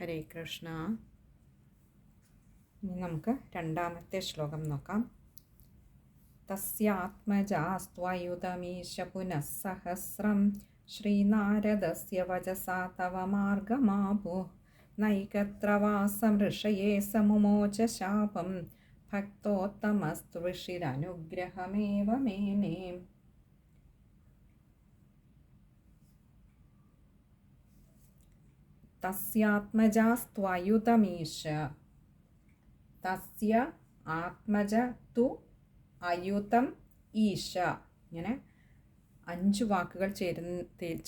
ഹരേ കൃഷ്ണ. ഇനി നമുക്ക് രണ്ടാമത്തെ ശ്ലോകം നോക്കാം. തസ്യാത്മജാസ്ത്വയുതമീശ പുനഃ സഹസ്രം ശ്രീനാരദസ്യ വചസാ തവ മാർഗമാപു നൈകത്ര വാസം ഋഷയേ സമുമോച ശാപം ഭക്തോത്തമസ്തു ഋഷിരനുഗ്രഹമേവ മേനേ. തസ്യാത്മജാസ്ത്വയുതമീശ. തസ്യ ആത്മജ തു അയുതം ഈശ. ഇങ്ങനെ 5 വാക്കുകൾ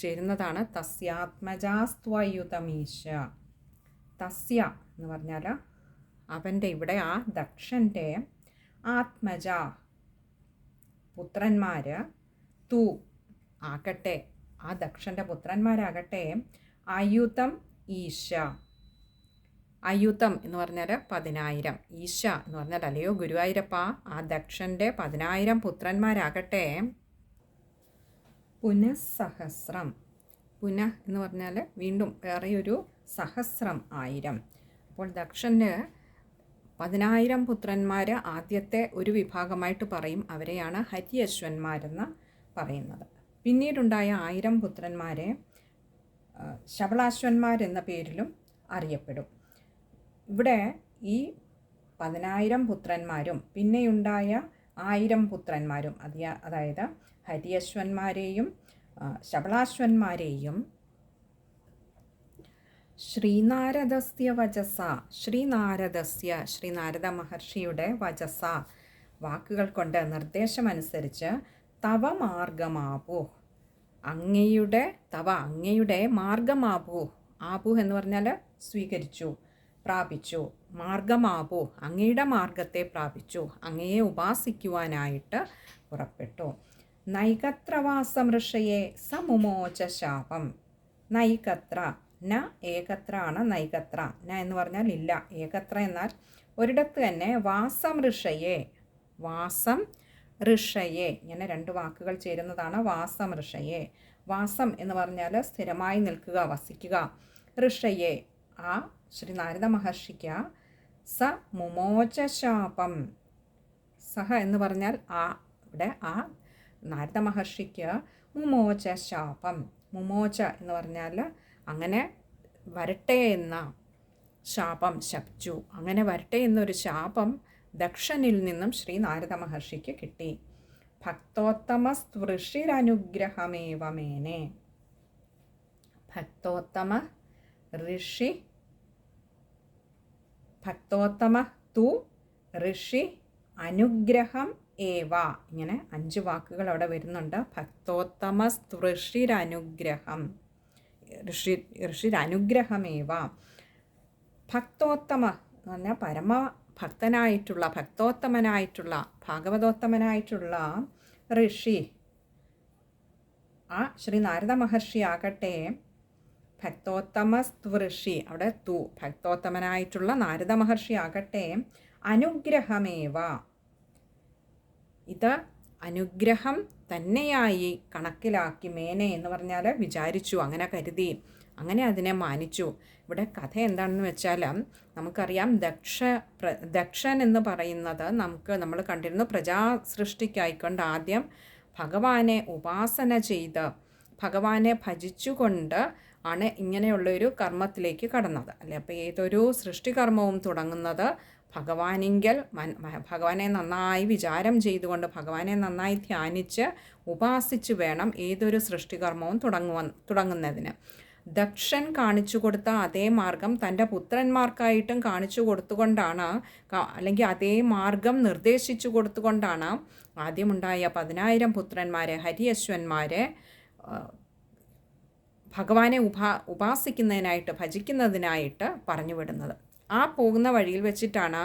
ചേരുന്നതാണ് തസ്യാത്മജാസ്ത്വയുതമീശ. തസ്യ എന്ന് പറഞ്ഞാൽ അവൻ്റെ, ഇവിടെ ആ ദക്ഷൻ്റെ ആത്മജ പുത്രന്മാർ, തു ആകട്ടെ, ആ ദക്ഷൻ്റെ പുത്രന്മാരാകട്ടെ, അയുതം ഈശ. അയുതം എന്ന് പറഞ്ഞാൽ 10,000, ഈശ എന്ന് പറഞ്ഞാൽ അല്ലയോ ഗുരുവായൂരപ്പ, ആ ദക്ഷൻ്റെ 10,000 പുത്രന്മാരാകട്ടെ, പുനഃസഹസ്രം. പുനഃ എന്ന് പറഞ്ഞാൽ വീണ്ടും വേറെയൊരു, സഹസ്രം 1000. അപ്പോൾ ദക്ഷന് 10,000 പുത്രന്മാർ ആദ്യത്തെ ഒരു വിഭാഗമായിട്ട് പറയും. അവരെയാണ് ഹര്യശ്വന്മാരെന്ന് പറയുന്നത്. പിന്നീടുണ്ടായ 1000 പുത്രന്മാരെ ശബളാശ്വന്മാരെന്ന പേരിലും അറിയപ്പെടും. ഇവിടെ ഈ 10,000 പുത്രന്മാരും പിന്നെയുണ്ടായ 1000 പുത്രന്മാരും, അതായത് ഹര്യശ്വന്മാരെയും ശബളാശ്വന്മാരെയും ശ്രീനാരദസ്യ വചസ, ശ്രീനാരദ മഹർഷിയുടെ വചസ വാക്കുകൾ കൊണ്ട്, നിർദ്ദേശമനുസരിച്ച്, തവ മാർഗമാപു അങ്ങയുടെ മാർഗമാപു. ആപു എന്ന് പറഞ്ഞാൽ സ്വീകരിച്ചു, പ്രാപിച്ചു. മാർഗമാപു അങ്ങയുടെ മാർഗത്തെ പ്രാപിച്ചു, അങ്ങയെ ഉപാസിക്കുവാനായിട്ട് പുറപ്പെട്ടു. നൈകത്രവാസം ഋഷയെ സമുമോച ശാപം. നൈകത്ര, ന ഏകത്ര ആണ് നൈകത്ര. ന എന്ന് പറഞ്ഞാൽ ഇല്ല, ഏകത്ര എന്നാൽ ഒരിടത്ത് തന്നെ. വാസം ഋഷയെ, വാസം ഋഷയെ, ഇങ്ങനെ 2 വാക്കുകൾ ചേരുന്നതാണ് വാസം ഋഷയെ. വാസം എന്ന് പറഞ്ഞാൽ സ്ഥിരമായി നിൽക്കുക, വസിക്കുക. ഋഷയെ, ആ ശ്രീ നാരദ മഹർഷിക്ക്, സ മുമോച ശാപം. സഹ എന്ന് പറഞ്ഞാൽ ആ, ഇവിടെ ആ നാരദ മഹർഷിക്ക് മുമോച ശാപം. മുമോച എന്ന് പറഞ്ഞാൽ അങ്ങനെ വരട്ടെ എന്ന ശാപം, ശപിച്ചു. അങ്ങനെ വരട്ടെ എന്നൊരു ശാപം ദക്ഷനിൽ നിന്നും ശ്രീ നാരദ മഹർഷിക്ക് കിട്ടി. ഭക്തോത്തമസ്ത്വൃഷിരനുഗ്രഹമേവ മേനേ. ഭക്തോത്തമ ഋഷി, ഭക്തോത്തമ തു ഋഷി അനുഗ്രഹം ഏവ. ഇങ്ങനെ 5 വാക്കുകൾ അവിടെ വരുന്നുണ്ട്. ഭക്തോത്തമസ്ത്വൃഷിരനുഗ്രഹം, ഋഷിരനുഗ്രഹമേവ. ഭക്തോത്തമ എന്ന് പറഞ്ഞാൽ പരമ ഭക്തനായിട്ടുള്ള, ഭക്തോത്തമനായിട്ടുള്ള, ഭാഗവതോത്തമനായിട്ടുള്ള ഋഷി, ആ ശ്രീ നാരദ മഹർഷി ആകട്ടെ, ഭക്തോത്തമസ്ത്വൃഷി, അവിടെ തു, ഭക്തോത്തമനായിട്ടുള്ള നാരദ മഹർഷി ആകട്ടെ, അനുഗ്രഹമേവ, ഇത് അനുഗ്രഹം തന്നെയായി കണക്കിലാക്കി. മേനെ എന്ന് പറഞ്ഞാൽ വിചാരിച്ചു, അങ്ങനെ കരുതി, അങ്ങനെ അതിനെ മാനിച്ചു. ഇവിടെ കഥ എന്താണെന്ന് വെച്ചാൽ, നമുക്കറിയാം ദക്ഷൻ എന്ന് പറയുന്നത് നമ്മൾ കണ്ടിരുന്നു, പ്രജാസൃഷ്ടിക്കായിക്കൊണ്ട് ആദ്യം ഭഗവാനെ ഉപാസന ചെയ്ത് ഭഗവാനെ ഭജിച്ചുകൊണ്ട് ആണ് ഇങ്ങനെയുള്ളൊരു കർമ്മത്തിലേക്ക് കടന്നത്, അല്ലേ? അപ്പോൾ ഏതൊരു സൃഷ്ടികർമ്മവും തുടങ്ങുന്നത് ഭഗവാനെ നന്നായി വിചാരം ചെയ്തുകൊണ്ട്, ഭഗവാനെ നന്നായി ധ്യാനിച്ച് ഉപാസിച്ച് വേണം ഏതൊരു സൃഷ്ടികർമ്മവും തുടങ്ങുന്നതിന്. ദക്ഷൻ കാണിച്ചു കൊടുത്ത അതേ മാർഗം തൻ്റെ പുത്രന്മാർക്കായിട്ടും കാണിച്ചു കൊടുത്തുകൊണ്ടാണ്, അല്ലെങ്കിൽ അതേ മാർഗം നിർദ്ദേശിച്ചു കൊടുത്തുകൊണ്ടാണ് ആദ്യമുണ്ടായ 10,000 പുത്രന്മാരെ, ഹര്യശ്വന്മാരെ ഭഗവാനെ ഉപാസിക്കുന്നതിനായിട്ട്, ഭജിക്കുന്നതിനായിട്ട് പറഞ്ഞു വിടുന്നത്. ആ പോകുന്ന വഴിയിൽ വെച്ചിട്ടാണ്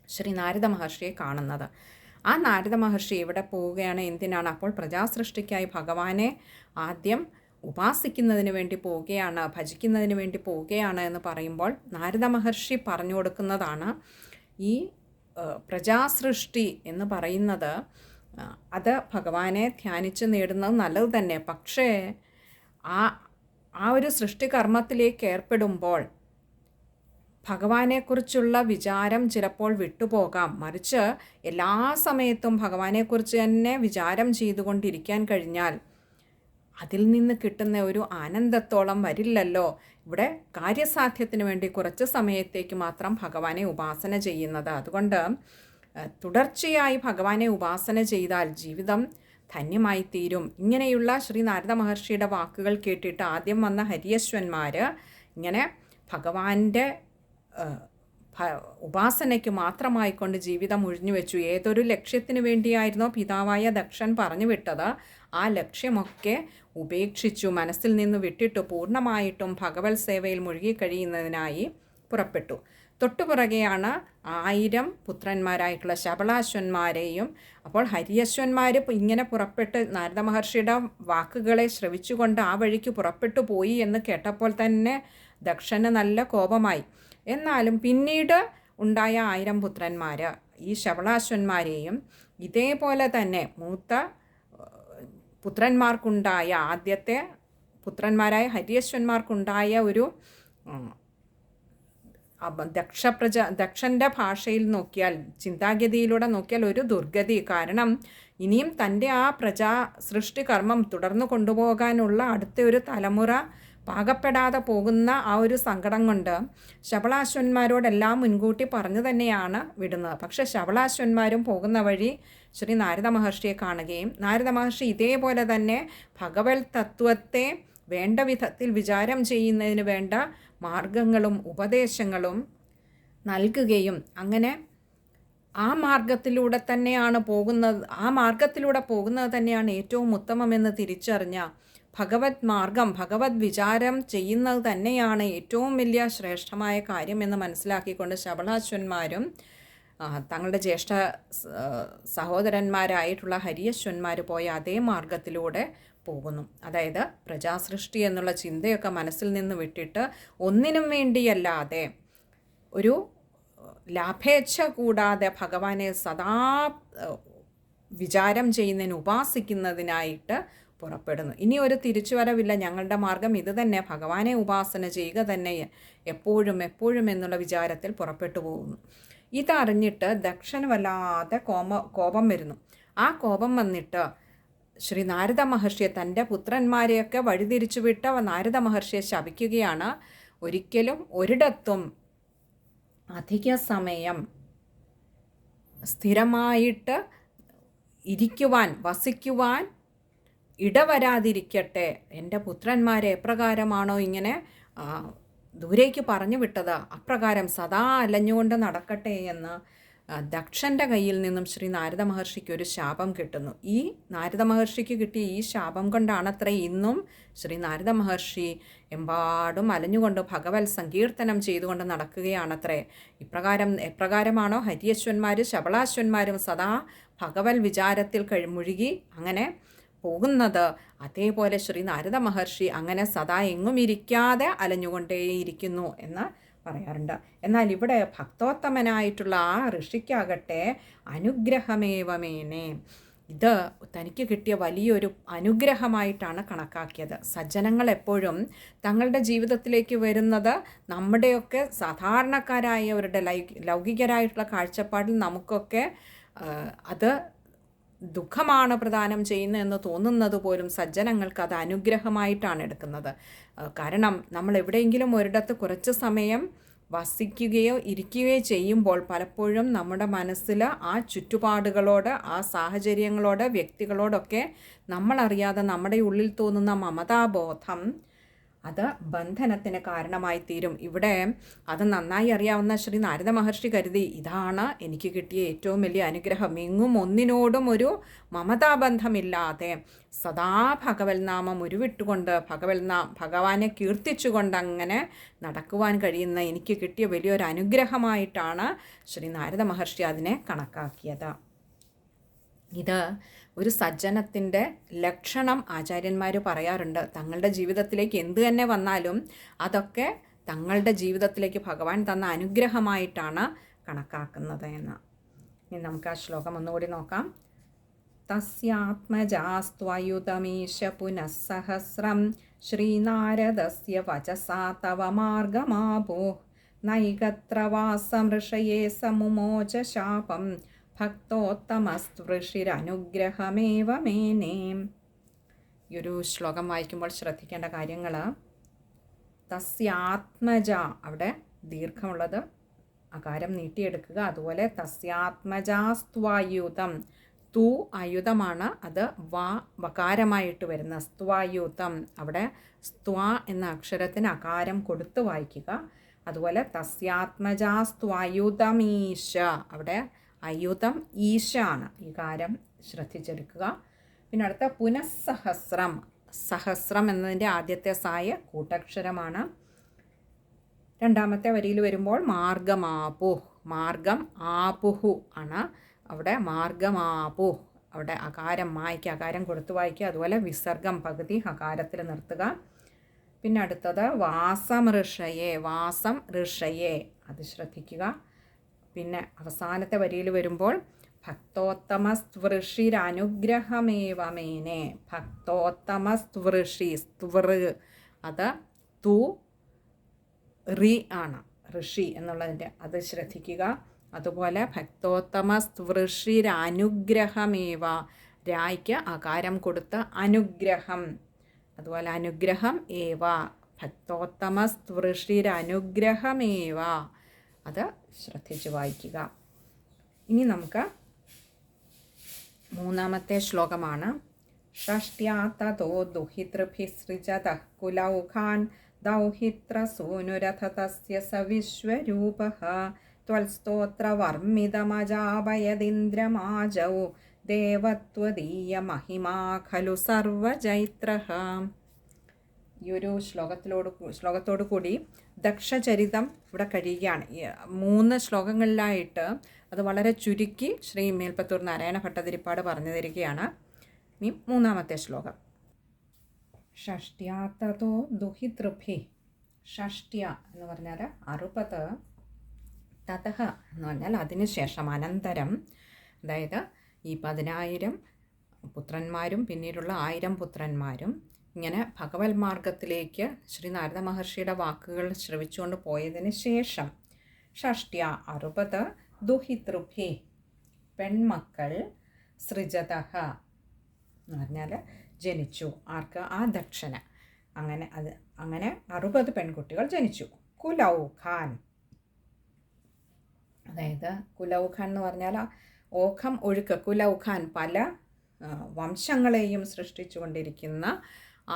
ശ്രീ നാരദ മഹർഷിയെ കാണുന്നത്. ആ നാരദ മഹർഷി ഇവിടെ പോവുകയാണ്. എന്തിനാണ്? അപ്പോൾ പ്രജാസൃഷ്ടിക്കായി ഭഗവാനെ ആദ്യം ഉപാസിക്കുന്നതിന് വേണ്ടി പോവുകയാണ്, ഭജിക്കുന്നതിന് വേണ്ടി പോവുകയാണ് എന്ന് പറയുമ്പോൾ നാരദ മഹർഷി പറഞ്ഞു കൊടുക്കുന്നതാണ്, ഈ പ്രജാസൃഷ്ടി എന്ന് പറയുന്നത് അത് ഭഗവാനെ ധ്യാനിച്ച് നേടുന്നത് നല്ലത് തന്നെ. പക്ഷേ ആ ഒരു സൃഷ്ടികർമ്മത്തിലേക്ക് ഏർപ്പെടുമ്പോൾ ഭഗവാനെക്കുറിച്ചുള്ള വിചാരം ചിലപ്പോൾ വിട്ടുപോകാം. മറിച്ച് എല്ലാ സമയത്തും ഭഗവാനെക്കുറിച്ച് തന്നെ വിചാരം ചെയ്തുകൊണ്ടിരിക്കാൻ കഴിഞ്ഞാൽ അതിൽ നിന്ന് കിട്ടുന്ന ഒരു ആനന്ദത്തോളം വരില്ലല്ലോ. ഇവിടെ കാര്യസാധ്യത്തിന് വേണ്ടി കുറച്ച് സമയത്തേക്ക് മാത്രം ഭഗവാനെ ഉപാസന ചെയ്യുന്നത്. അതുകൊണ്ട് തുടർച്ചയായി ഭഗവാനെ ഉപാസന ചെയ്താൽ ജീവിതം ധന്യമായി തീരും. ഇങ്ങനെയുള്ള ശ്രീ നാരദ മഹർഷിയുടെ വാക്കുകൾ കേട്ടിട്ട് ആദ്യം വന്ന ഹരിയശ്വന്മാർ ഇങ്ങനെ ഭഗവാന്റെ ഉപാസനയ്ക്ക് മാത്രമായിക്കൊണ്ട് ജീവിതം ഒഴിഞ്ഞു വെച്ചു. ഏതൊരു ലക്ഷ്യത്തിന് വേണ്ടിയായിരുന്നോ പിതാവായ ദക്ഷൻ പറഞ്ഞു വിട്ടത്, ആ ലക്ഷ്യമൊക്കെ ഉപേക്ഷിച്ചു, മനസ്സിൽ നിന്ന് വിട്ടിട്ടു പൂർണ്ണമായിട്ടും ഭഗവത് സേവയിൽ മുഴുകിക്കഴിയുന്നതിനായി പുറപ്പെട്ടു. തൊട്ടുപുറകെയാണ് 1000 പുത്രന്മാരായിട്ടുള്ള ശബളാശ്വന്മാരെയും. അപ്പോൾ ഹരിയശ്വന്മാർ ഇങ്ങനെ പുറപ്പെട്ട് നാരദ മഹർഷിയുടെ വാക്കുകളെ ശ്രവിച്ചുകൊണ്ട് ആ വഴിക്ക് പുറപ്പെട്ടു പോയി എന്ന് കേട്ടപ്പോൾ തന്നെ ദക്ഷന് നല്ല കോപമായി. എന്നാലും പിന്നീട് ഉണ്ടായ 1000 പുത്രന്മാർ ഈ ശബളാശ്വന്മാരെയും ഇതേപോലെ തന്നെ മൂത്ത പുത്രന്മാർക്കുണ്ടായ ആദ്യത്തെ പുത്രന്മാരായ ഹരിയശ്വന്മാർക്കുണ്ടായ ഒരു ദക്ഷൻ്റെ ഭാഷയിൽ നോക്കിയാൽ, ചിന്താഗതിയിലൂടെ നോക്കിയാൽ ഒരു ദുർഗതി. കാരണം ഇനിയും തൻ്റെ ആ സൃഷ്ടി കർമ്മം തുടർന്നു കൊണ്ടുപോകാനുള്ള അടുത്ത ഒരു തലമുറ പാകപ്പെടാതെ പോകുന്ന ആ ഒരു സങ്കടം കൊണ്ട് ശബളാശ്വന്മാരോടെല്ലാം മുൻകൂട്ടി പറഞ്ഞു തന്നെയാണ് വിടുന്നത്. പക്ഷെ ശബളാശ്വന്മാരും പോകുന്ന വഴി ശ്രീ നാരദ മഹർഷിയെ കാണുകയും നാരദ മഹർഷി ഇതേപോലെ തന്നെ ഭഗവത് തത്വത്തെ വേണ്ട വിധത്തിൽ വിചാരം ചെയ്യുന്നതിന് വേണ്ട മാർഗങ്ങളും ഉപദേശങ്ങളും നൽകുകയും അങ്ങനെ ആ മാർഗത്തിലൂടെ പോകുന്നത് തന്നെയാണ് ഏറ്റവും ഉത്തമമെന്ന് തിരിച്ചറിഞ്ഞ ഭഗവത് മാർഗം, ഭഗവത് വിചാരം ചെയ്യുന്നത് തന്നെയാണ് ഏറ്റവും വലിയ ശ്രേഷ്ഠമായ കാര്യമെന്ന് മനസ്സിലാക്കിക്കൊണ്ട് ശബളാശ്വന്മാരും തങ്ങളുടെ ജ്യേഷ്ഠ സഹോദരന്മാരായിട്ടുള്ള ഹരിയശ്വന്മാർ പോയ അതേ മാർഗത്തിലൂടെ പോകുന്നു. അതായത് പ്രജാസൃഷ്ടി എന്നുള്ള ചിന്തയൊക്കെ മനസ്സിൽ നിന്ന് വിട്ടിട്ട് ഒന്നിനും വേണ്ടിയല്ലാതെ ഒരു ലാഭേച്ഛ കൂടാതെ ഭഗവാനെ സദാ വിചാരം ചെയ്യുന്നതിന് ഉപാസിക്കുന്നതിനായിട്ട് പുറപ്പെടുന്നു. ഇനി ഒരു തിരിച്ചുവരവില്ല, ഞങ്ങളുടെ മാർഗം ഇത് തന്നെ, ഭഗവാനെ ഉപാസന ചെയ്യുക തന്നെ എപ്പോഴും എപ്പോഴും എന്നുള്ള വിചാരത്തിൽ പുറപ്പെട്ടു പോകുന്നു. ഇതറിഞ്ഞിട്ട് ദക്ഷന് വല്ലാതെ കോപം വരുന്നു. ആ കോപം വന്നിട്ട് ശ്രീ നാരദ മഹർഷിയെ, തൻ്റെ പുത്രന്മാരെയൊക്കെ വഴിതിരിച്ചു വിട്ട നാരദ മഹർഷിയെ ശപിക്കുകയാണ്. ഒരിക്കലും ഒരിടത്തും അധിക സമയം സ്ഥിരമായിട്ട് വസിക്കുവാൻ ഇടവരാതിരിക്കട്ടെ. എൻ്റെ പുത്രന്മാരെ എപ്രകാരമാണോ ഇങ്ങനെ ദൂരേക്ക് പറഞ്ഞു വിട്ടത് അപ്രകാരം സദാ അലഞ്ഞുകൊണ്ട് നടക്കട്ടെ എന്ന് ദക്ഷൻ്റെ കയ്യിൽ നിന്നും ശ്രീ നാരദ മഹർഷിക്ക് ഒരു ശാപം കിട്ടുന്നു. ഈ നാരദ മഹർഷിക്ക് കിട്ടിയ ഈ ശാപം കൊണ്ടാണത്രേ ഇന്നും ശ്രീ നാരദ മഹർഷി എമ്പാടും അലഞ്ഞുകൊണ്ട് ഭഗവത് സങ്കീർത്തനം ചെയ്തുകൊണ്ട് നടക്കുകയാണത്രേ. എപ്രകാരമാണോ ഹരിയശ്വന്മാരും ശബളാശ്വന്മാരും സദാ ഭഗവത് വിചാരത്തിൽ മുഴുകി അങ്ങനെ പോകുന്നത്, അതേപോലെ ശ്രീ നാരദ മഹർഷി അങ്ങനെ സദാ എങ്ങും ഇരിക്കാതെ അലഞ്ഞുകൊണ്ടേയിരിക്കുന്നു എന്ന് പറയാറുണ്ട്. എന്നാൽ ഇവിടെ ഭക്തോത്തമനായിട്ടുള്ള ആ ഋഷിക്കാകട്ടെ അനുഗ്രഹമേവമേനെ, ഇത് തനിക്ക് കിട്ടിയ വലിയൊരു അനുഗ്രഹമായിട്ടാണ് കണക്കാക്കിയത്. സജ്ജനങ്ങൾ എപ്പോഴും തങ്ങളുടെ ജീവിതത്തിലേക്ക് വരുന്നത് നമ്മുടെയൊക്കെ സാധാരണക്കാരായവരുടെ ലൗകികരായിട്ടുള്ള കാഴ്ചപ്പാടിൽ നമുക്കൊക്കെ അത് ദുഃഖമാണ് പ്രദാനം ചെയ്യുന്നതെന്ന് തോന്നുന്നത് പോലും സജ്ജനങ്ങൾക്ക് അത് അനുഗ്രഹമായിട്ടാണ് എടുക്കുന്നത്. കാരണം നമ്മൾ എവിടെയെങ്കിലും ഒരിടത്ത് കുറച്ച് സമയം വസിക്കുകയോ ഇരിക്കുകയോ ചെയ്യുമ്പോൾ പലപ്പോഴും നമ്മുടെ മനസ്സിൽ ആ ചുറ്റുപാടുകളോട്, ആ സാഹചര്യങ്ങളോട്, വ്യക്തികളോടൊക്കെ നമ്മളറിയാതെ നമ്മുടെ ഉള്ളിൽ തോന്നുന്ന മമതാബോധം അത് ബന്ധനത്തിന് കാരണമായി തീരും. ഇവിടെ അത് നന്നായി അറിയാവുന്ന ശ്രീ നാരദ മഹർഷി കരുതി, ഇതാണ് എനിക്ക് കിട്ടിയ ഏറ്റവും വലിയ അനുഗ്രഹം. എങ്ങും ഒന്നിനോടും ഒരു മമതാബന്ധമില്ലാതെ സദാ ഭഗവത് നാമം ഉരുവിട്ടുകൊണ്ട് ഭഗവാനെ കീർത്തിച്ചുകൊണ്ട് അങ്ങനെ നടക്കുവാൻ കഴിയുന്ന എനിക്ക് കിട്ടിയ വലിയൊരു അനുഗ്രഹമായിട്ടാണ് ശ്രീ നാരദ മഹർഷി അതിനെ കണക്കാക്കിയത്. ഇത് ഒരു സജ്ജനത്തിൻ്റെ ലക്ഷണം ആചാര്യന്മാർ പറയാറുണ്ട്. തങ്ങളുടെ ജീവിതത്തിലേക്ക് എന്തു തന്നെ വന്നാലും അതൊക്കെ തങ്ങളുടെ ജീവിതത്തിലേക്ക് ഭഗവാൻ തന്ന അനുഗ്രഹമായിട്ടാണ് കണക്കാക്കുന്നത് എന്ന്. ഇനി നമുക്ക് ആ ശ്ലോകം ഒന്നുകൂടി നോക്കാം. തസ്യാത്മജാസ്ത്വയുതമീശ പുനഃസഹസ്രം ശ്രീനാരദസ്യ വചസാ തവ മാർഗമാപോ നൈകത്ര വാസമൃഷയേ സമുമോച ശാപം ഭക്തോത്തമസ്തൃഷിരനുഗ്രഹമേവ മേനേ. ഈ ഒരു ശ്ലോകം വായിക്കുമ്പോൾ ശ്രദ്ധിക്കേണ്ട കാര്യങ്ങൾ, തസ്യാത്മജ, അവിടെ ദീർഘമുള്ളത് അകാരം നീട്ടിയെടുക്കുക. അതുപോലെ തസ്യാത്മജാസ്ത്വായുധം, തു ആയുധമാണ്, അത് വകാരമായിട്ട് വരുന്ന സ്ത്വായുധം, അവിടെ സ്ത്വാ എന്ന അക്ഷരത്തിന് അകാരം കൊടുത്ത് വായിക്കുക. അതുപോലെ തസ്യാത്മജാസ്ത്വായുധമീശ, അവിടെ ആയുധം ഈശ ആണ്, ഈ കാരം ശ്രദ്ധിച്ചെടുക്കുക. പിന്നെ അടുത്ത പുനഃസഹസ്രം, സഹസ്രം എന്നതിൻ്റെ ആദ്യത്തെ സായ കൂട്ടക്ഷരമാണ്. രണ്ടാമത്തെ വരിയിൽ വരുമ്പോൾ മാർഗമാപു, മാർഗം ആപുഹു ആണ്, അവിടെ മാർഗമാപു, അവിടെ അകാരം മായ്ക്ക് അകാരം കൊടുത്ത് വായിക്കുക. അതുപോലെ വിസർഗം പകുതി അകാരത്തിൽ നിർത്തുക. പിന്നെ അടുത്തത് വാസം ഋഷയെ, വാസം ഋഷയെ, അത് ശ്രദ്ധിക്കുക. പിന്നെ അവസാനത്തെ വരിയിൽ വരുമ്പോൾ ഭക്തോത്തമസ്തൃഷിരനുഗ്രഹമേവ മേനെ, ഭക്തോത്തമസ്തൃഷി, സ്ത്വൃ അത് തു റി ആണ്, ഋഷി എന്നുള്ളതിൻ്റെ, അത് ശ്രദ്ധിക്കുക. അതുപോലെ ഭക്തോത്തമസ്തൃഷിരനുഗ്രഹമേവ, രായ്ക്ക് അകാരം കൊടുത്ത് അനുഗ്രഹം, അതുപോലെ അനുഗ്രഹം ഏവ, ഭക്തോത്തമസ്തൃഷിരനുഗ്രഹമേവ, അത് ശ്രദ്ധിച്ച് വായിക്കുക. ഇനി നമുക്ക് മൂന്നാമത്തെ ശ്ലോകമാണ്. ഷഷ്ട്യാ തതോ ദുഹിതൃഭിസൃജതഃ കുലൗഘാൻ ദൗഹിത്രസൂനുരഥ തസ്യ സ വിശ്വരൂപഃ ത്വൽസ്തോത്രവർമ്മിതമജാപയദിന്ദ്രമാജൗ ദേവത്വദീയ മഹിമാ ഖലു സർവജൈത്രഃ. ഈ ഒരു ശ്ലോകത്തോടു കൂടി ദക്ഷചരിതം ഇവിടെ കഴിയുകയാണ്. 3 ശ്ലോകങ്ങളിലായിട്ട് അത് വളരെ ചുരുക്കി ശ്രീ മേൽപ്പത്തൂർ നാരായണ ഭട്ടതിരിപ്പാട് പറഞ്ഞു തരികയാണ്. ഇനി മൂന്നാമത്തെ ശ്ലോകം. ഷഷ്ട്യാ തതോ ദുഹിതൃഭി, ഷഷ്ട്യ എന്ന് പറഞ്ഞാൽ 60, തതഃ എന്ന് പറഞ്ഞാൽ അതിനുശേഷം, അനന്തരം, അതായത് ഈ 10,000 പുത്രന്മാരും പിന്നീടുള്ള 1000 പുത്രന്മാരും ഇങ്ങനെ ഭഗവത് മാർഗത്തിലേക്ക് ശ്രീ നാരദ മഹർഷിയുടെ വാക്കുകൾ ശ്രവിച്ചുകൊണ്ട് പോയതിന് ശേഷം, ഷഷ്ട്യ 60 ദുഹിതൃഭി പെൺമക്കൾ, സൃജതഃ എന്ന് പറഞ്ഞാൽ ജനിച്ചു. ആർക്ക്? ആ ദക്ഷന്. അങ്ങനെ 60 പെൺകുട്ടികൾ ജനിച്ചു. കുലൗഘാൻ, അതായത് കുലൗഘാൻ എന്ന് പറഞ്ഞാൽ ഓഖം ഒഴുക്ക്, കുലൗഘാൻ പല വംശങ്ങളെയും സൃഷ്ടിച്ചു കൊണ്ടിരിക്കുന്ന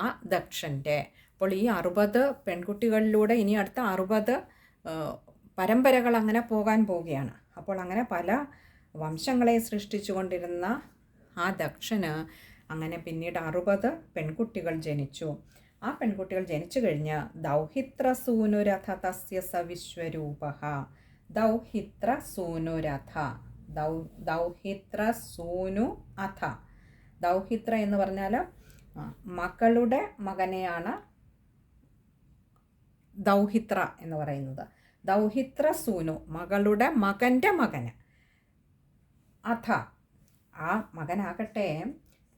ആ ദക്ഷൻ്റെ. അപ്പോൾ ഈ 60 പെൺകുട്ടികളിലൂടെ ഇനി അടുത്ത 60 പരമ്പരകൾ അങ്ങനെ പോകാൻ പോവുകയാണ്. അപ്പോൾ അങ്ങനെ പല വംശങ്ങളെ സൃഷ്ടിച്ചു കൊണ്ടിരുന്ന ആ ദക്ഷന് അങ്ങനെ പിന്നീട് 60 പെൺകുട്ടികൾ ജനിച്ചു. ആ പെൺകുട്ടികൾ ജനിച്ചു കഴിഞ്ഞ് ദൗഹിത്രസൂനുരഥ തസ്യ സ വിശ്വരൂപഃ, ദൗഹിത്രസൂനുരഥ, ദൗഹിത്രസൂനു അഥ, ദൗഹിത്ര എന്ന് പറഞ്ഞാൽ മക്കളുടെ മകനെയാണ് ദൗഹിത്ര എന്ന് പറയുന്നത്. ദൗഹിത്രസൂനു, മകളുടെ മകൻ്റെ മകന്, അഥ ആ മകനാകട്ടെ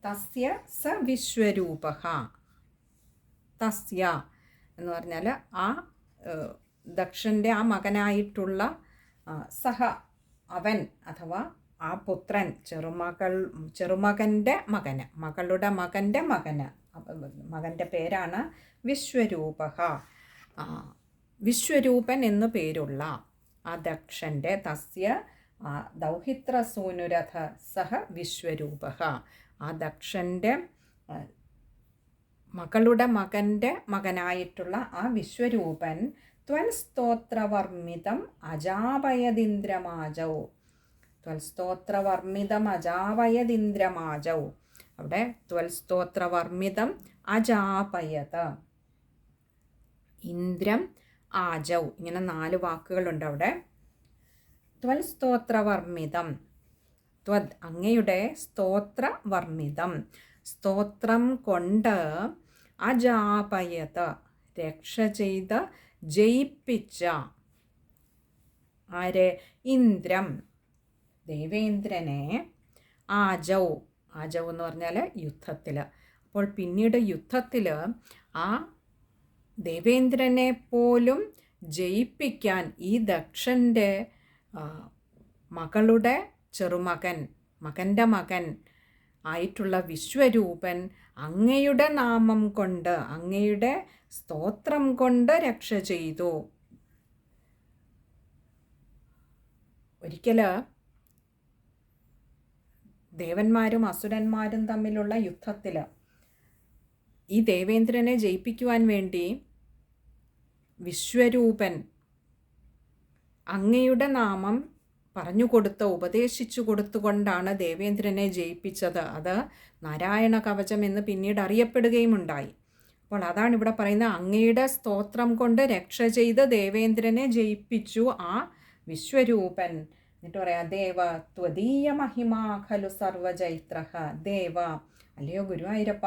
തസ്യ സ വിശ്വരൂപഃ, തസ്യ എന്ന് പറഞ്ഞാൽ ആ ദക്ഷൻ്റെ ആ മകനായിട്ടുള്ള സഹ, അവൻ അഥവാ ആ പുത്രൻ, ചെറുമകൻ്റെ മകന്, മകളുടെ മകൻ്റെ മകന്, മകൻ്റെ പേരാണ് വിശ്വരൂപഃ. വിശ്വരൂപൻ എന്നു പേരുള്ള ആ ദക്ഷൻ്റെ, തസ്യ ദൗഹിത്രസൂനുരഥ സഹ വിശ്വരൂപഃ, ആ ദക്ഷൻ്റെ മകളുടെ മകൻ്റെ മകനായിട്ടുള്ള ആ വിശ്വരൂപൻ ത്വൽസ്തോത്രവർമ്മിതം അജാപയദിന്ദ്രമാജൗ, ത്വൽസ്തോത്രവർമ്മിതം അജാപയദിന്ദ്രമാജൗ, അവിടെ ത്വൽസ്തോത്രവർമ്മിതം അജാപയത്, ഇന്ദ്രം ആജൗ, ഇങ്ങനെ 4 വാക്കുകളുണ്ട് അവിടെ. ത്വൽസ്തോത്രവർമ്മിതം, ത്വദ് അങ്ങയുടെ സ്തോത്രവർമ്മിതം, സ്തോത്രം കൊണ്ട്, അജാപയത് രക്ഷ ചെയ്ത് ജയിപ്പിച്ച, ആരെ? ഇന്ദ്രം ദേവേന്ദ്രനെ, ആജൗ, ആജൗ എന്ന് പറഞ്ഞാൽ യുദ്ധത്തിൽ. അപ്പോൾ പിന്നീട് യുദ്ധത്തിൽ ആ ദേവേന്ദ്രനെ പോലും ജയിപ്പിക്കാൻ ഈ ദക്ഷൻ്റെ മകളുടെ ചെറുമകൻ, മകൻ്റെ മകൻ ആയിട്ടുള്ള വിശ്വരൂപൻ അങ്ങയുടെ നാമം കൊണ്ട്, അങ്ങയുടെ സ്തോത്രം കൊണ്ട് രക്ഷ ചെയ്തു. ഒരിക്കൽ ദേവന്മാരും അസുരന്മാരും തമ്മിലുള്ള യുദ്ധത്തിൽ ഈ ദേവേന്ദ്രനെ ജയിപ്പിക്കുവാൻ വേണ്ടി വിശ്വരൂപൻ അങ്ങയുടെ നാമം പറഞ്ഞു കൊടുത്ത് ഉപദേശിച്ചു കൊടുത്തുകൊണ്ടാണ് ദേവേന്ദ്രനെ ജയിപ്പിച്ചത്. അത് നാരായണ കവചം എന്ന് പിന്നീട് അറിയപ്പെടുകയുമുണ്ടായി. അപ്പോൾ അതാണ് ഇവിടെ പറയുന്നത്, അങ്ങയുടെ സ്തോത്രം കൊണ്ട് രക്ഷ ചെയ്ത് ദേവേന്ദ്രനെ ജയിപ്പിച്ചു ആ വിശ്വരൂപൻ. എന്നിട്ട് പറയാം, ദേവ ത്വദീയ മഹിമാ ഖലു സർവജൈത്രഃ. ദേവ, അല്ലയോ ഗുരുവായൂരപ്പ,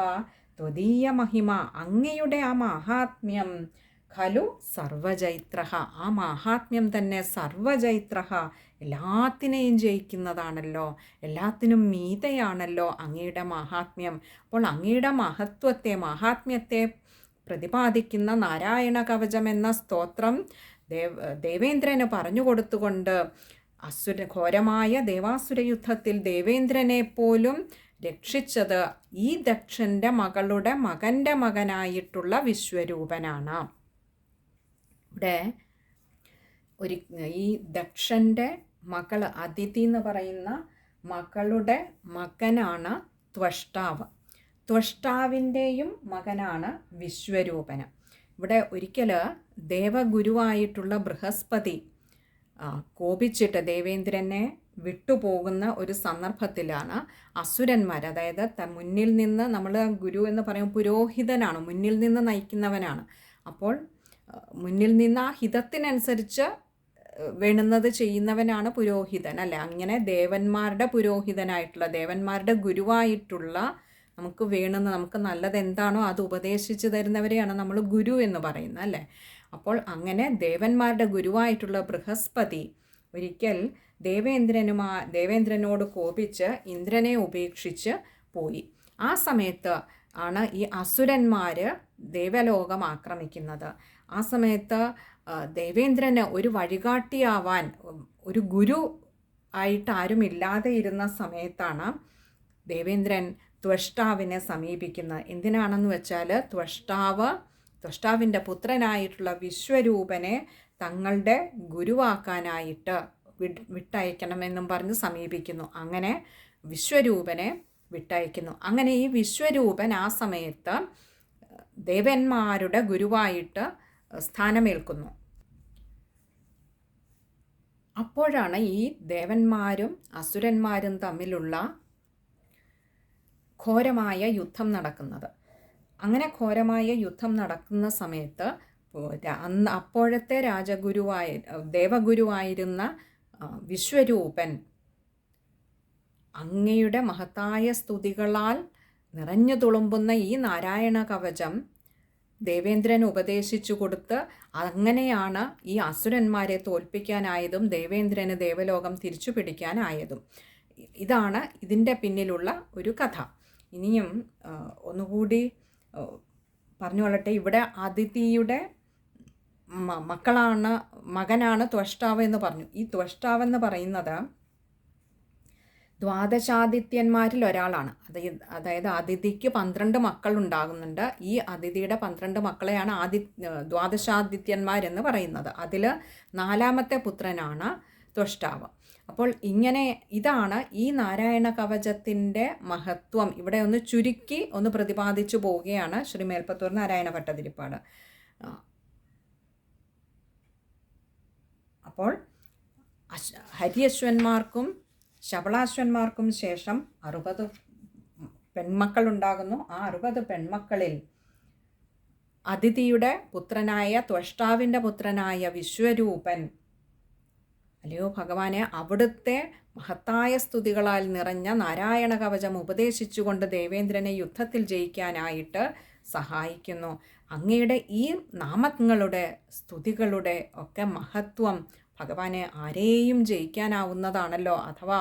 ത്വദീയ മഹിമ, അങ്ങയുടെ ആ മാഹാത്മ്യം, ഖലു സർവജൈത്രഃ, ആ മാഹാത്മ്യം തന്നെ സർവജൈത്രഃ, എല്ലാത്തിനെയും ജയിക്കുന്നതാണല്ലോ, എല്ലാത്തിനും മീതയാണല്ലോ അങ്ങയുടെ മാഹാത്മ്യം. അപ്പോൾ അങ്ങയുടെ മാഹാത്മ്യത്തെ പ്രതിപാദിക്കുന്ന നാരായണ കവചം എന്ന സ്തോത്രം ദേവേന്ദ്രന് പറഞ്ഞു കൊടുത്തുകൊണ്ട് ഘോരമായ ദേവാസുര യുദ്ധത്തിൽ ദേവേന്ദ്രനെ പോലും രക്ഷിച്ചത് ഈ ദക്ഷൻ്റെ മകളുടെ മകൻ്റെ മകനായിട്ടുള്ള വിശ്വരൂപനാണ്. ഇവിടെ ഈ ദക്ഷൻ്റെ മകൾ അദിതി എന്ന് പറയുന്ന മകളുടെ മകനാണ് ത്വഷ്ടാവ്. ത്വഷ്ടാവിൻ്റെയും മകനാണ് വിശ്വരൂപന്. ഇവിടെ ഒരിക്കൽ ദേവഗുരുവായിട്ടുള്ള ബൃഹസ്പതി കോപിച്ചിട്ട് ദേവേന്ദ്രനെ വിട്ടുപോകുന്ന ഒരു സന്ദർഭത്തിലാണ് അസുരന്മാർ, അതായത് മുന്നിൽ നിന്ന്, നമ്മൾ ഗുരു എന്ന് പറയുമ്പോൾ പുരോഹിതനാണ്, മുന്നിൽ നിന്ന് നയിക്കുന്നവനാണ്. അപ്പോൾ മുന്നിൽ നിന്ന് ആ ഹിതത്തിനനുസരിച്ച് വേണ്ടുന്നത് ചെയ്യുന്നവനാണ് പുരോഹിതൻ, അല്ലേ? അങ്ങനെ ദേവന്മാരുടെ പുരോഹിതനായിട്ടുള്ള, ദേവന്മാരുടെ ഗുരുവായിട്ടുള്ള, നമുക്ക് വേണമെന്ന്, നമുക്ക് നല്ലത് എന്താണോ അത് ഉപദേശിച്ച് തരുന്നവരെയാണ് നമ്മൾ ഗുരു എന്ന് പറയുന്നത്, അല്ലേ? അപ്പോൾ അങ്ങനെ ദേവന്മാരുടെ ഗുരുവായിട്ടുള്ള ബൃഹസ്പതി ഒരിക്കൽ ദേവേന്ദ്രനോട് കോപിച്ച് ഇന്ദ്രനെ ഉപേക്ഷിച്ച് പോയി. ആ സമയത്ത് ആണ് ഈ അസുരന്മാർ ദേവലോകം ആക്രമിക്കുന്നത്. ആ സമയത്ത് ദേവേന്ദ്രന് ഒരു വഴികാട്ടിയാവാൻ ഒരു ഗുരു ആയിട്ട് ആരുമില്ലാതെ ഇരുന്ന സമയത്താണ് ദേവേന്ദ്രൻ ത്വഷ്ടാവിനെ സമീപിക്കുന്നത്. എന്തിനാണെന്ന് വെച്ചാൽ ത്വഷ്ടാവിൻ്റെ പുത്രനായിട്ടുള്ള വിശ്വരൂപനെ തങ്ങളുടെ ഗുരുവാക്കാനായിട്ട് വിട്ടയക്കണമെന്നും പറഞ്ഞ് സമീപിക്കുന്നു. അങ്ങനെ വിശ്വരൂപനെ വിട്ടയക്കുന്നു. അങ്ങനെ ഈ വിശ്വരൂപൻ ആ സമയത്ത് ദേവന്മാരുടെ ഗുരുവായിട്ട് സ്ഥാനമേൽക്കുന്നു. അപ്പോഴാണ് ഈ ദേവന്മാരും അസുരന്മാരും തമ്മിലുള്ള ഘോരമായ യുദ്ധം നടക്കുന്നത്. അങ്ങനെ ഘോരമായ യുദ്ധം നടക്കുന്ന സമയത്ത് അപ്പോഴത്തെ ദേവഗുരുവായിരുന്ന വിശ്വരൂപൻ അങ്ങയുടെ മഹത്തായ സ്തുതികളാൽ നിറഞ്ഞു തുളുമ്പുന്ന ഈ നാരായണ കവചം ദേവേന്ദ്രൻ ഉപദേശിച്ചു കൊടുത്ത് അങ്ങനെയാണ് ഈ അസുരന്മാരെ തോൽപ്പിക്കാനായതും ദേവേന്ദ്രന് ദേവലോകം തിരിച്ചു പിടിക്കാനായതും. ഇതാണ് ഇതിൻ്റെ പിന്നിലുള്ള ഒരു കഥ. ഇനിയും ഒന്നുകൂടി പറഞ്ഞുകൊള്ളട്ടെ. ഇവിടെ അദിതിയുടെ മകനാണ് ത്വഷ്ടാവ് എന്ന് പറഞ്ഞു. ഈ ത്വഷ്ടാവെന്ന് പറയുന്നത് ദ്വാദശാദിത്യന്മാരിൽ ഒരാളാണ്. അതായത് അദിതിക്ക് 12 മക്കൾ ഉണ്ടാകുന്നുണ്ട്. ഈ അദിതിയുടെ 12 മക്കളെയാണ് ദ്വാദശാദിത്യന്മാരെന്ന് പറയുന്നത്. അതിൽ 4ാമത്തെ പുത്രനാണ് ത്വഷ്ടാവ്. അപ്പോൾ ഇതാണ് ഈ നാരായണ കവചത്തിൻ്റെ മഹത്വം. ഇവിടെ ഒന്ന് ചുരുക്കി ഒന്ന് പ്രതിപാദിച്ചു പോവുകയാണ് ശ്രീ മേൽപ്പത്തൂർ നാരായണ ഭട്ടതിരിപ്പാട്. അപ്പോൾ ഹരിയശ്വന്മാർക്കും ശബളാശ്വന്മാർക്കും ശേഷം 60 പെൺമക്കളുണ്ടാകുന്നു. ആ 60 പെൺമക്കളിൽ അദിതിയുടെ പുത്രനായ ത്വഷ്ടാവിൻ്റെ പുത്രനായ വിശ്വരൂപൻ, അല്ലയോ ഭഗവാനെ, അവിടുത്തെ മഹത്തായ സ്തുതികളാൽ നിറഞ്ഞ നാരായണ കവചം ഉപദേശിച്ചുകൊണ്ട് ദേവേന്ദ്രനെ യുദ്ധത്തിൽ ജയിക്കാനായിട്ട് സഹായിക്കുന്നു. അങ്ങയുടെ ഈ നാമങ്ങളുടെ സ്തുതികളുടെ ഒക്കെ മഹത്വം ഭഗവാനെ ആരെയും ജയിക്കാനാവുന്നതാണല്ലോ. അഥവാ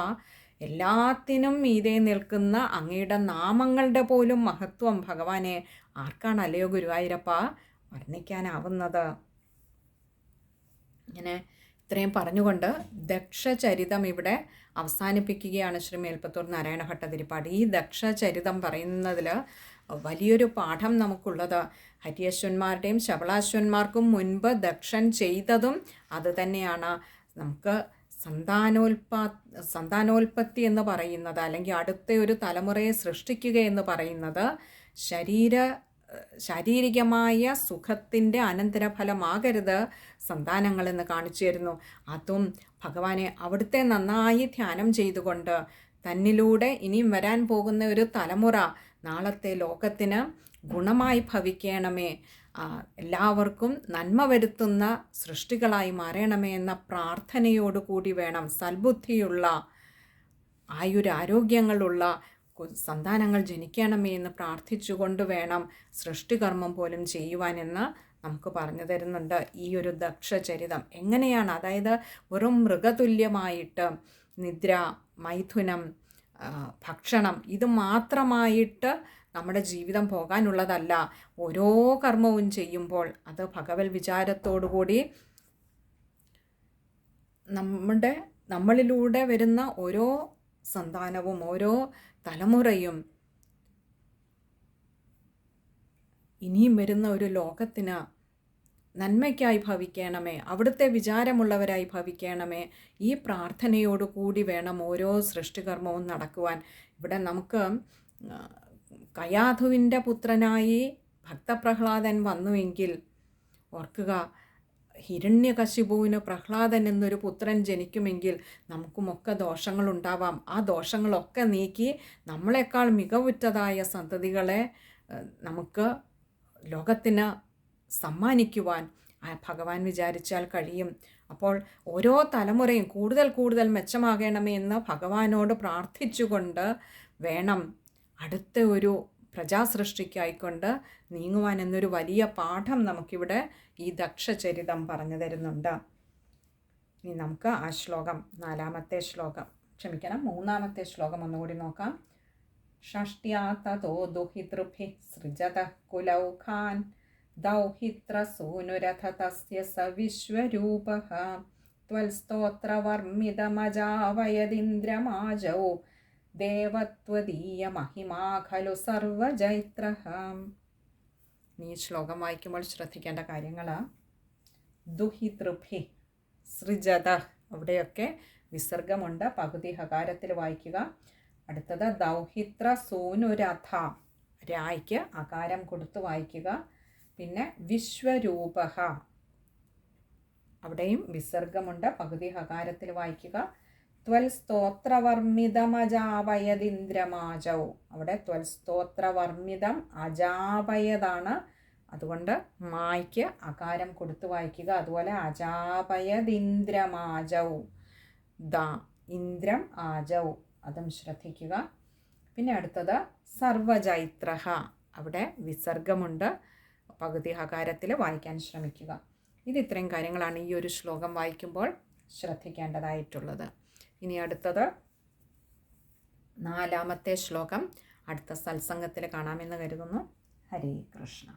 എല്ലാത്തിനും മീതെ നിൽക്കുന്ന അങ്ങയുടെ നാമങ്ങളുടെ പോലും മഹത്വം ഭഗവാനെ ആർക്കാണ്, അല്ലയോ ഗുരുവായൂരപ്പ, വർണ്ണിക്കാനാവുന്നത്? ഇങ്ങനെ ഇത്രയും പറഞ്ഞുകൊണ്ട് ദക്ഷചരിതം ഇവിടെ അവസാനിപ്പിക്കുകയാണ് ശ്രീ മേൽപ്പത്തൂർ നാരായണ ഭട്ടതിരിപ്പാട്. ഈ ദക്ഷചരിതം പറയുന്നതിൽ വലിയൊരു പാഠം നമുക്കുള്ളത് ഹരിയശ്വന്മാരുടെയും ശബളാശ്വന്മാർക്കും മുൻപ് ദക്ഷൻ ചെയ്തതും അത് തന്നെയാണ്. നമുക്ക് സന്താനോൽപത്തി എന്ന് പറയുന്നത്, അല്ലെങ്കിൽ അടുത്ത ഒരു തലമുറയെ സൃഷ്ടിക്കുക എന്ന് പറയുന്നത് ശാരീരികമായ സുഖത്തിൻ്റെ അനന്തരഫലമാകരുത് സന്താനങ്ങളെന്ന് കാണിച്ചു തരുന്നു. അതും ഭഗവാനെ അവിടുത്തെ നന്നായി ധ്യാനം ചെയ്തുകൊണ്ട് തന്നിലൂടെ ഇനിയും വരാൻ പോകുന്ന ഒരു തലമുറ നാളത്തെ ലോകത്തിന് ഗുണമായി ഭവിക്കണമേ, എല്ലാവർക്കും നന്മ വരുത്തുന്ന സൃഷ്ടികളായി മാറണമേ എന്ന പ്രാർത്ഥനയോടുകൂടി വേണം, സൽബുദ്ധിയുള്ള ആയുരാരോഗ്യങ്ങളുള്ള സന്താനങ്ങൾ ജനിക്കണമേ എന്ന് പ്രാർത്ഥിച്ചുകൊണ്ട് വേണം സൃഷ്ടികർമ്മം പോലും ചെയ്യുവാനെന്ന് നമുക്ക് പറഞ്ഞു തരുന്നുണ്ട് ഈ ഒരു ദക്ഷചരിതം. എങ്ങനെയാണ്, അതായത് വെറും മൃഗതുല്യമായിട്ട് നിദ്ര, മൈഥുനം, ഭക്ഷണം ഇത് മാത്രമായിട്ട് നമ്മുടെ ജീവിതം പോകാനുള്ളതല്ല. ഓരോ കർമ്മവും ചെയ്യുമ്പോൾ അത് ഭഗവത് വിചാരത്തോടുകൂടി നമ്മളിലൂടെ വരുന്ന ഓരോ സന്താനവും ഓരോ തലമുറയും ഇനിയും വരുന്ന ഒരു ലോകത്തിന് നന്മയ്ക്കായി ഭവിക്കണമേ, അവിടുത്തെ വിചാരമുള്ളവരായി ഭവിക്കണമേ, ഈ പ്രാർത്ഥനയോടുകൂടി വേണം ഓരോ സൃഷ്ടികർമ്മവും നടക്കുവാൻ. ഇവിടെ നമുക്ക് കയാധുവിൻ്റെ പുത്രനായി ഭക്തപ്രഹ്ലാദൻ വന്നുവെങ്കിൽ ഓർക്കുക, ഹിരണ്യകശിപുവിന് പ്രഹ്ലാദൻ എന്നൊരു പുത്രൻ ജനിക്കുമെങ്കിൽ നമുക്കുമൊക്കെ ദോഷങ്ങളുണ്ടാവാം. ആ ദോഷങ്ങളൊക്കെ നീക്കി നമ്മളെക്കാൾ മികവുറ്റതായ സന്തതികളെ നമുക്ക് ലോകത്തിന് സമ്മാനിക്കുവാൻ ഭഗവാൻ വിചാരിച്ചാൽ കഴിയും. അപ്പോൾ ഓരോ തലമുറയും കൂടുതൽ കൂടുതൽ മെച്ചമാകണമേ എന്ന് ഭഗവാനോട് പ്രാർത്ഥിച്ചുകൊണ്ട് വേണം അടുത്ത ഒരു പ്രജാസൃഷ്ടിക്കായിക്കൊണ്ട് നീങ്ങുവാൻ എന്നൊരു വലിയ പാഠം നമുക്കിവിടെ ഈ ദക്ഷചരിതം പറഞ്ഞു തരുന്നുണ്ട്. ഇനി നമുക്ക് ആ ശ്ലോകം, മൂന്നാമത്തെ ശ്ലോകം ഒന്നുകൂടി നോക്കാം. ഷഷ്ട്യാ തതോ ദുഹിതൃഭിഃ സൃജതഃ കുലൗഖാൻ ദൗഹിത്രസൂനുരഥ തസ്യ സ വിശ്വരൂപഃ ത്വൽസ്തോത്രവർമ്മിതമജാവയദിന്ദ്രമാജൗ ദേവത്വദീയ മഹിമാ ഖലു സർവജൈത്രഃ. ഈ ശ്ലോകം വായിക്കുമ്പോൾ ശ്രദ്ധിക്കേണ്ട കാര്യങ്ങൾ, ദുഹിതൃഭിഃ സൃജതഃ, അവിടെയൊക്കെ വിസർഗമുണ്ട്, പകുതി ഹകാരത്തിൽ വായിക്കുക. അടുത്തത് ദൗഹിത്ര സൂനുരഥ, രായ്ക്ക് അകാരം കൊടുത്ത് വായിക്കുക. പിന്നെ വിശ്വരൂപഃ, അവിടെയും വിസർഗമുണ്ട്, പകുതി ഹകാരത്തിൽ വായിക്കുക. ത്വൽസ്തോത്രവർമ്മിതമജാപയദിന്ദ്രമാജൗ, അവിടെ ത്വൽസ്തോത്രവർമ്മിതം അജാപയതാണ്, അതുകൊണ്ട് മായ്ക്ക് അകാരം കൊടുത്ത് വായിക്കുക. അതുപോലെ അജാപയദിന്ദ്രമാജൗ, ഇന്ദ്രം ആജൗ, അതും ശ്രദ്ധിക്കുക. പിന്നെ അടുത്തത് സർവജൈത്രഃ, അവിടെ വിസർഗമുണ്ട്, പകുതി ഹകാരത്തിൽ വായിക്കാൻ ശ്രമിക്കുക. ഇത്രയും കാര്യങ്ങളാണ് ഈ ഒരു ശ്ലോകം വായിക്കുമ്പോൾ ശ്രദ്ധിക്കേണ്ടതായിട്ടുള്ളത്. ഇനി അടുത്തത് 4ാമത്തെ ശ്ലോകം അടുത്ത സത്സംഗത്തിൽ കാണാമെന്ന് കരുതുന്നു. ഹരേ കൃഷ്ണ.